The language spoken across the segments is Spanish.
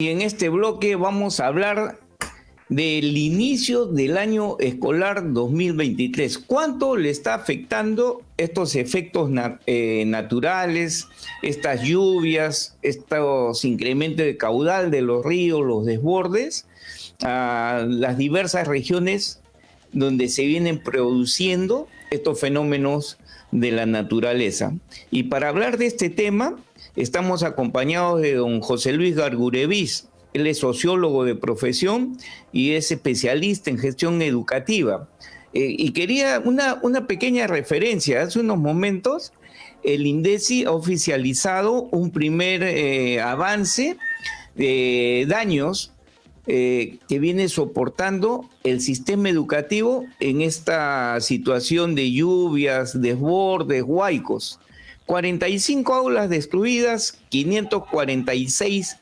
Y en este bloque vamos a hablar del inicio del año escolar 2023. ¿Cuánto le está afectando estos efectos naturales, estas lluvias, estos incrementos de caudal de los ríos, los desbordes, a las diversas regiones donde se vienen produciendo estos fenómenos de la naturaleza? Y para hablar de este tema, estamos acompañados de don José Luis Gargurevis. Él es sociólogo de profesión y es especialista en gestión educativa. Y quería una pequeña referencia. Hace unos momentos el INDECI ha oficializado un primer avance de daños que viene soportando el sistema educativo en esta situación de lluvias, desbordes, huaicos. 45 aulas destruidas, 546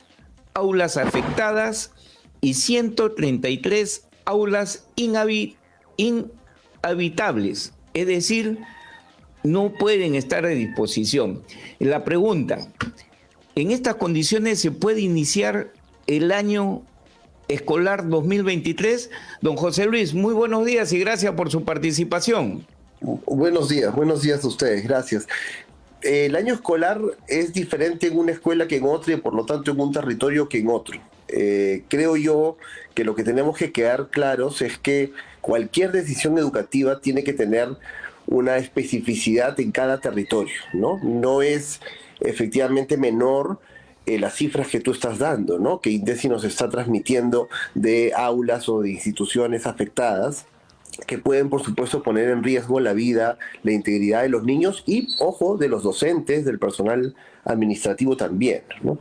aulas afectadas y 133 aulas inhabitables, es decir, no pueden estar a disposición. La pregunta, ¿en estas condiciones se puede iniciar el año escolar 2023? Don José Luis, muy buenos días y gracias por su participación. Buenos días a ustedes, gracias. El año escolar es diferente en una escuela que en otra y por lo tanto en un territorio que en otro. Creo yo que lo que tenemos que quedar claros es que cualquier decisión educativa tiene que tener una especificidad en cada territorio, ¿no? No es efectivamente menor las cifras que tú estás dando, ¿no? Que INDECI nos está transmitiendo de aulas o de instituciones afectadas, que pueden, por supuesto, poner en riesgo la vida, la integridad de los niños y, ojo, de los docentes, del personal administrativo también, ¿no?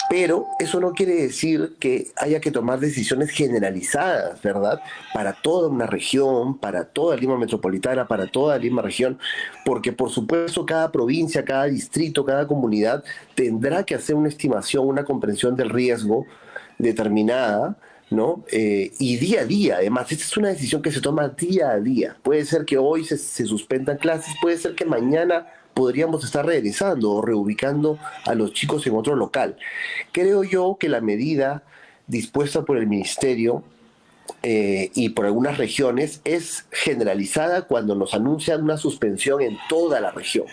Pero eso no quiere decir que haya que tomar decisiones generalizadas, ¿verdad? Para toda una región, para toda Lima metropolitana, para toda Lima región, porque, por supuesto, cada provincia, cada distrito, cada comunidad tendrá que hacer una estimación, una comprensión del riesgo determinada, ¿no? Y día a día, además, esta es una decisión que se toma día a día. Puede ser que hoy se suspendan clases, puede ser que mañana podríamos estar regresando o reubicando a los chicos en otro local. Creo yo que la medida dispuesta por el Ministerio y por algunas regiones es generalizada cuando nos anuncian una suspensión en toda la región.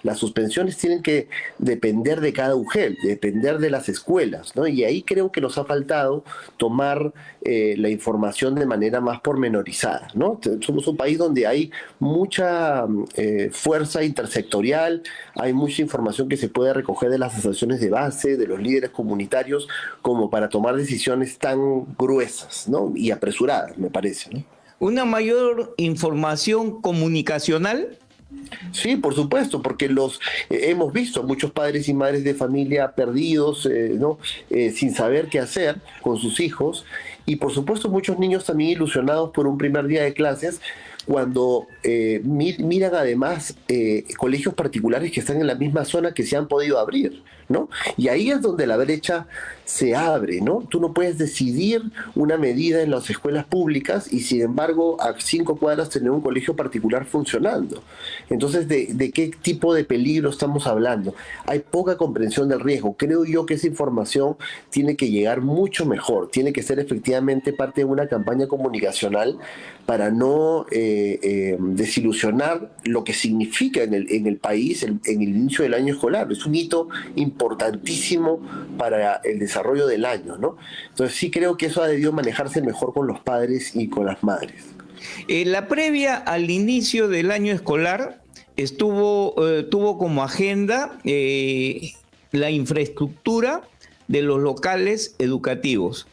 Las suspensiones tienen que depender de cada UGEL, depender de las escuelas, ¿no? Y ahí creo que nos ha faltado tomar la información de manera más pormenorizada, ¿no? Somos un país donde hay mucha fuerza intersectorial, hay mucha información que se puede recoger de las asociaciones de base, de los líderes comunitarios, como para tomar decisiones tan gruesas, ¿no? Y apresuradas, me parece, ¿no? ¿Una mayor información comunicacional? Sí, por supuesto, porque hemos visto muchos padres y madres de familia perdidos, ¿no? Sin saber qué hacer con sus hijos, y por supuesto muchos niños también ilusionados por un primer día de clases, cuando miran además colegios particulares que están en la misma zona que se han podido abrir, ¿no? Y ahí es donde la brecha se abre, ¿no? Tú no puedes decidir una medida en las escuelas públicas y sin embargo a 5 cuadras tener un colegio particular funcionando. Entonces, ¿de qué tipo de peligro estamos hablando? Hay poca comprensión del riesgo. Creo yo que esa información tiene que llegar mucho mejor, tiene que ser efectivamente parte de una campaña comunicacional para no desilusionar lo que significa en el país en el inicio del año escolar. Es un hito importantísimo para el desarrollo del año, ¿no? Entonces sí creo que eso ha debido manejarse mejor con los padres y con las madres. La previa al inicio del año escolar tuvo como agenda la infraestructura de los locales educativos.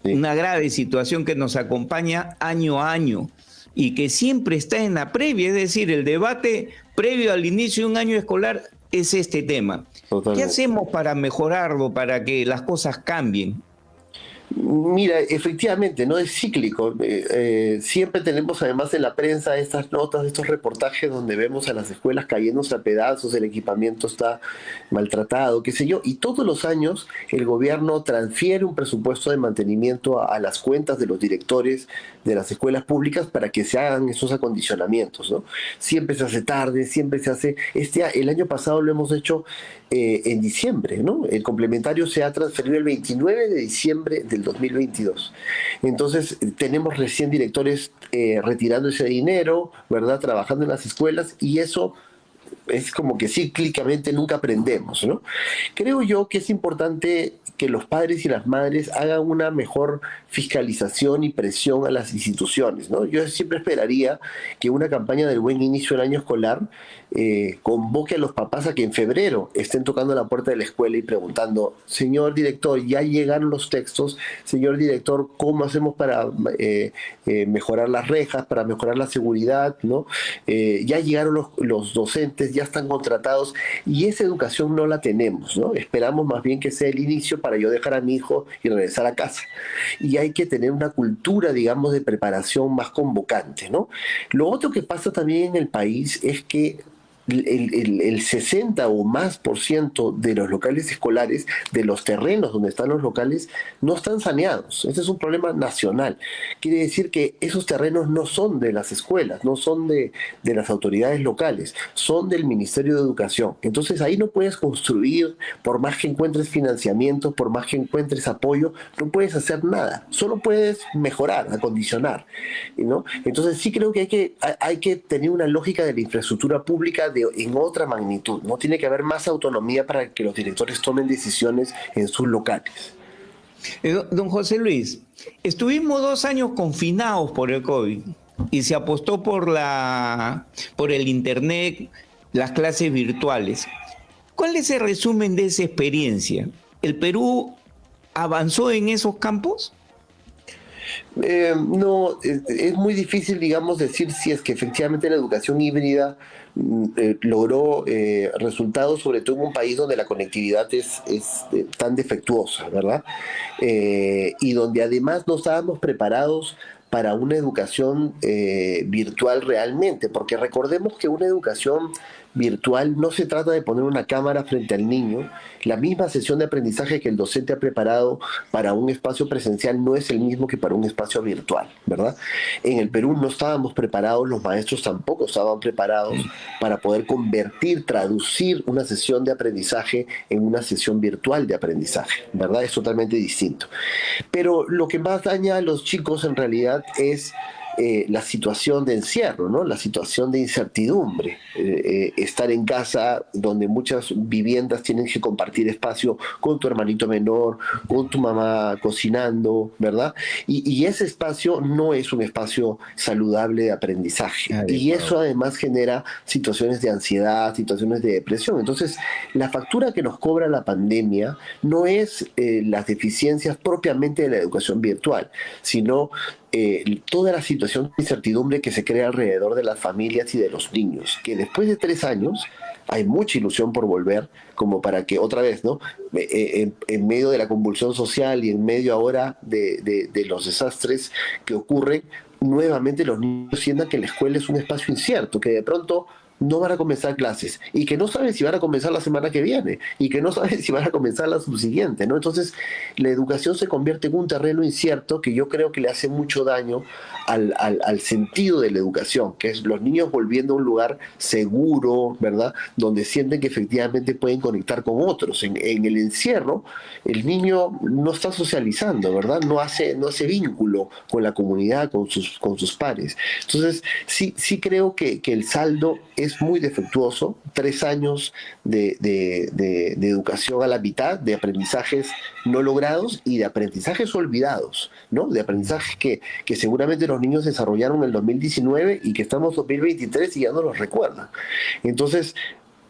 Sí. Una grave situación que nos acompaña año a año y que siempre está en la previa, es decir, el debate previo al inicio de un año escolar es este tema. Totalmente. ¿Qué hacemos para mejorarlo, para que las cosas cambien? Mira, efectivamente, no es cíclico. Siempre tenemos además en la prensa estas notas, estos reportajes donde vemos a las escuelas cayéndose a pedazos, el equipamiento está maltratado, qué sé yo, y todos los años el gobierno transfiere un presupuesto de mantenimiento a las cuentas de los directores de las escuelas públicas para que se hagan esos acondicionamientos, ¿no? Siempre se hace tarde, siempre se hace... El año pasado lo hemos hecho en diciembre, ¿no? El complementario se ha transferido el 29 de diciembre del 2022. Entonces, tenemos recién directores retirando ese dinero, ¿verdad? Trabajando en las escuelas, y eso es como que cíclicamente nunca aprendemos, ¿no? Creo yo que es importante que los padres y las madres hagan una mejor fiscalización y presión a las instituciones, ¿no? Yo siempre esperaría que una campaña del buen inicio del año escolar convoque a los papás a que en febrero estén tocando la puerta de la escuela y preguntando: señor director, ya llegaron los textos, señor director, ¿cómo hacemos para mejorar las rejas, para mejorar la seguridad, ¿no? Ya llegaron los docentes, ya están contratados, y esa educación no la tenemos, ¿no? Esperamos más bien que sea el inicio para yo dejar a mi hijo y regresar a casa. Y hay que tener una cultura, digamos, de preparación más convocante, ¿no? Lo otro que pasa también en el país es que el 60 o más por ciento de los locales escolares, de los terrenos donde están los locales, no están saneados. Ese es un problema nacional. Quiere decir que esos terrenos no son de las escuelas, no son de las autoridades locales, son del Ministerio de Educación. Entonces ahí no puedes construir, por más que encuentres financiamiento, por más que encuentres apoyo, no puedes hacer nada. Solo puedes mejorar, acondicionar, ¿no? Entonces sí creo que hay que tener una lógica de la infraestructura pública en otra magnitud, ¿no? Tiene que haber más autonomía para que los directores tomen decisiones en sus locales. Don José Luis, estuvimos 2 años confinados por el COVID y se apostó por el Internet, las clases virtuales. ¿Cuál es el resumen de esa experiencia? ¿El Perú avanzó en esos campos? No, es muy difícil, digamos, decir si es que efectivamente la educación híbrida logró resultados, sobre todo en un país donde la conectividad es tan defectuosa, ¿verdad? Y donde además no estábamos preparados para una educación virtual realmente, porque recordemos que una educación virtual no se trata de poner una cámara frente al niño. La misma sesión de aprendizaje que el docente ha preparado para un espacio presencial no es el mismo que para un espacio virtual, ¿verdad? En el Perú no estábamos preparados, los maestros tampoco estaban preparados para poder convertir, traducir una sesión de aprendizaje en una sesión virtual de aprendizaje, ¿verdad? Es totalmente distinto. Pero lo que más daña a los chicos en realidad es la situación de encierro, ¿no? La situación de incertidumbre. Estar en casa, donde muchas viviendas tienen que compartir espacio con tu hermanito menor, con tu mamá cocinando, ¿verdad? Y ese espacio no es un espacio saludable de aprendizaje. Y eso además genera situaciones de ansiedad, situaciones de depresión. Entonces, la factura que nos cobra la pandemia no es las deficiencias propiamente de la educación virtual, sino toda la situación de incertidumbre que se crea alrededor de las familias y de los niños, que después de 3 años hay mucha ilusión por volver, como para que otra vez, ¿no? En medio de la convulsión social y en medio ahora de los desastres que ocurren, nuevamente los niños sientan que la escuela es un espacio incierto, que de pronto no van a comenzar clases y que no saben si van a comenzar la semana que viene y que no saben si van a comenzar la subsiguiente, ¿no? Entonces, la educación se convierte en un terreno incierto que yo creo que le hace mucho daño al sentido de la educación, que es los niños volviendo a un lugar seguro, ¿verdad? Donde sienten que efectivamente pueden conectar con otros. En el encierro, el niño no está socializando, ¿verdad? No hace vínculo con la comunidad, con sus pares. Entonces, sí creo que el saldo es muy defectuoso. 3 años de educación a la mitad, de aprendizajes no logrados y de aprendizajes olvidados, ¿no? De aprendizajes que seguramente los niños desarrollaron en el 2019 y que estamos en 2023 y ya no los recuerdan. Entonces,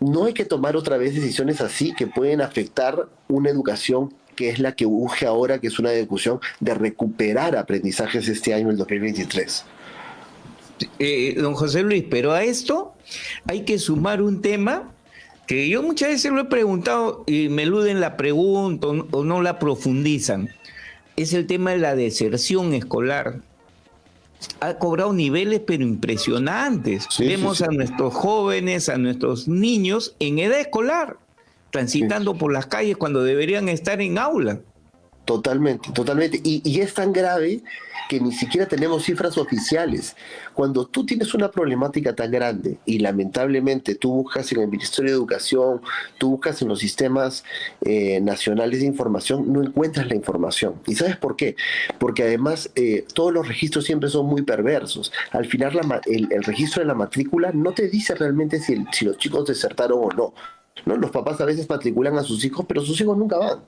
no hay que tomar otra vez decisiones así que pueden afectar una educación que es la que urge ahora, que es una educación de recuperar aprendizajes este año, el 2023. Don José Luis, pero a esto hay que sumar un tema que yo muchas veces lo he preguntado y me eluden la pregunta o no la profundizan. Es el tema de la deserción escolar. Ha cobrado niveles pero impresionantes. Vemos a nuestros jóvenes, a nuestros niños en edad escolar, transitando por las calles cuando deberían estar en aula. Totalmente, totalmente. Y es tan grave que ni siquiera tenemos cifras oficiales. Cuando tú tienes una problemática tan grande y lamentablemente tú buscas en el Ministerio de Educación, tú buscas en los sistemas nacionales de información, no encuentras la información. ¿Y sabes por qué? Porque además todos los registros siempre son muy perversos. Al final el registro de la matrícula no te dice realmente si los chicos desertaron o no. ¿No? Los papás a veces matriculan a sus hijos, pero sus hijos nunca van.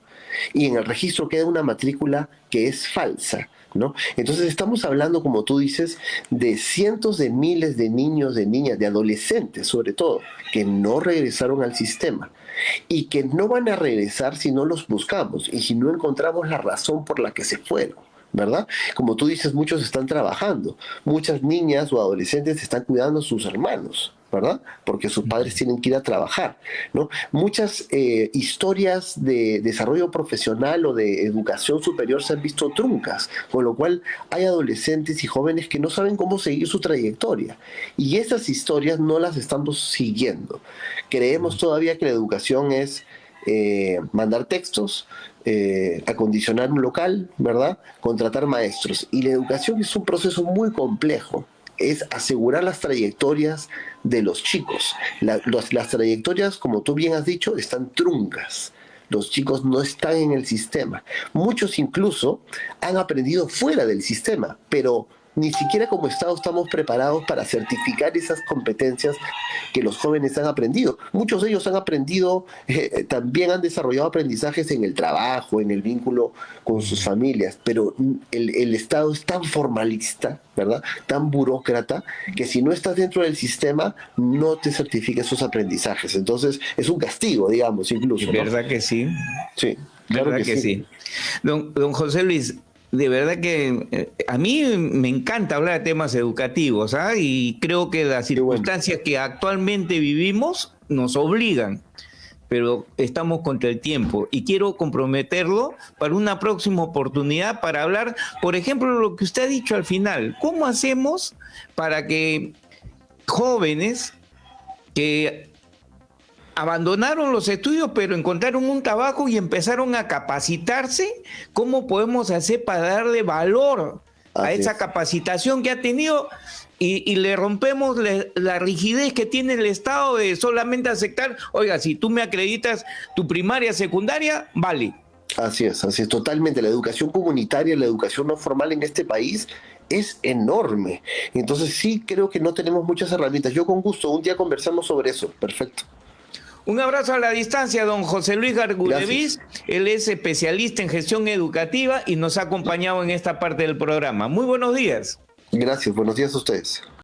Y en el registro queda una matrícula que es falsa, ¿no? Entonces estamos hablando, como tú dices, de cientos de miles de niños, de niñas, de adolescentes sobre todo, que no regresaron al sistema y que no van a regresar si no los buscamos y si no encontramos la razón por la que se fueron. ¿Verdad? Como tú dices, muchos están trabajando, muchas niñas o adolescentes están cuidando a sus hermanos, ¿verdad? Porque sus padres tienen que ir a trabajar, ¿no? Muchas historias de desarrollo profesional o de educación superior se han visto truncas, con lo cual hay adolescentes y jóvenes que no saben cómo seguir su trayectoria. Y esas historias no las estamos siguiendo. Creemos todavía que la educación es mandar textos, acondicionar un local, ¿verdad? Contratar maestros. Y la educación es un proceso muy complejo. Es asegurar las trayectorias de los chicos. Las trayectorias, como tú bien has dicho, están truncas. Los chicos no están en el sistema. Muchos incluso han aprendido fuera del sistema, pero ni siquiera como Estado estamos preparados para certificar esas competencias que los jóvenes han aprendido. Muchos de ellos han aprendido, también han desarrollado aprendizajes en el trabajo, en el vínculo con sus familias, pero el Estado es tan formalista, ¿verdad? Tan burócrata, que si no estás dentro del sistema, no te certifica esos aprendizajes. Entonces, es un castigo, digamos, incluso, ¿no? ¿Verdad que sí? Sí, claro ¿Verdad que sí? Don José Luis, de verdad que a mí me encanta hablar de temas educativos, ¿ah? Y creo que las circunstancias que actualmente vivimos nos obligan, pero estamos contra el tiempo y quiero comprometerlo para una próxima oportunidad para hablar, por ejemplo, lo que usted ha dicho al final. ¿Cómo hacemos para que jóvenes que abandonaron los estudios, pero encontraron un trabajo y empezaron a capacitarse? ¿Cómo podemos hacer para darle valor a esa capacitación que ha tenido y le rompemos la rigidez que tiene el Estado de solamente aceptar, oiga, si tú me acreditas tu primaria, secundaria, vale? Así es, totalmente. La educación comunitaria, la educación no formal en este país es enorme. Entonces sí creo que no tenemos muchas herramientas. Yo con gusto, un día conversamos sobre eso. Perfecto. Un abrazo a la distancia, don José Luis Gargudevis. Él es especialista en gestión educativa y nos ha acompañado en esta parte del programa. Muy buenos días. Gracias, buenos días a ustedes.